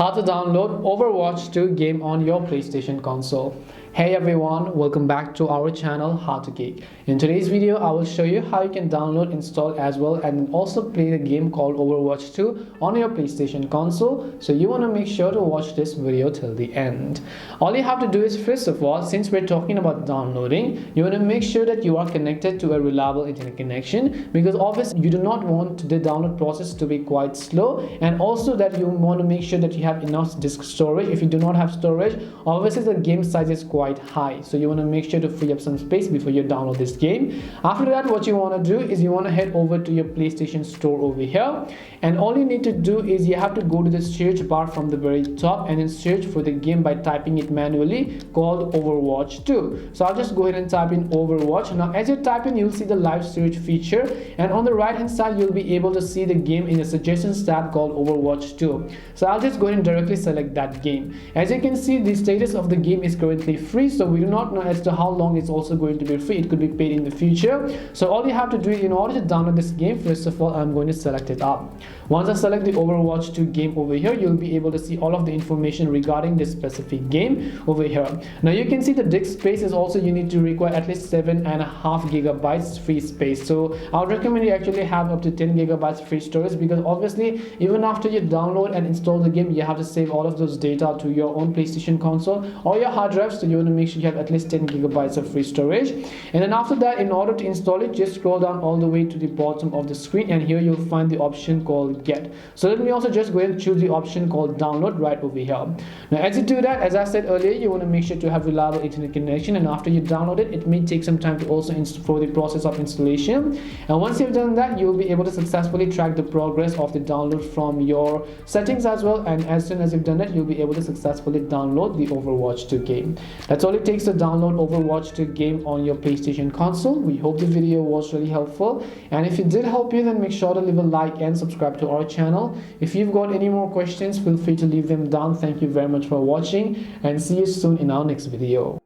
How to download Overwatch 2 game on your PlayStation console. Hey everyone, welcome back to our channel How to Geek. In today's video, I will show you how you can download, install as well and also play the game called Overwatch 2 on your PlayStation console. So you want to make sure to watch this video till the end. All you have to do is, first of all, since we're talking about downloading, you want to make sure that you are connected to a reliable internet connection, because obviously you do not want the download process to be quite slow, and also that you want to make sure that you have enough disk storage. If you do not have storage, obviously the game size is quite high, so you want to make sure to free up some space before you download this game. After that, what you want to do is you want to head over to your PlayStation store over here, and all you need to do is you have to go to the search bar from the very top and then search for the game by typing it manually, called Overwatch 2. So I'll just go ahead and type in Overwatch. Now as you type in, you'll see the live search feature, and on the right hand side you'll be able to see the game in the suggestions tab called Overwatch 2. So I'll just go ahead and directly select that game. As you can see, the status of the game is currently free, so we do not know as to how long it's also going to be free. It could be paid in the future. So all you have to do, in order to download this game, first of all, I'm going to select it up. Once I select the Overwatch 2 game over here, you'll be able to see all of the information regarding this specific game over here. Now you can see the disk space is also, you need to require at least 7.5 gigabytes free space. So I would recommend you actually have up to 10 gigabytes free storage, because obviously even after you download and install the game, you have to save all of those data to your own PlayStation console or your hard drive. So you want to make sure you have at least 10 gigabytes of free storage. And then after that, in order to install it, just scroll down all the way to the bottom of the screen, and here you'll find the option called Get. So let me also just go ahead and choose the option called Download right over here. Now as you do that, as I said earlier, you want to make sure to have reliable internet connection, and after you download it, it may take some time to also for the process of installation. And once you've done that, you'll be able to successfully track the progress of the download from your settings as well, and as soon as you've done that, you'll be able to successfully download the Overwatch 2 game. That's all it takes to download Overwatch 2 game on your PlayStation console. We hope the video was really helpful, and if it did help you, then make sure to leave a like and subscribe to our channel. If you've got any more questions, feel free to leave them down. Thank you very much for watching, and see you soon in our next video.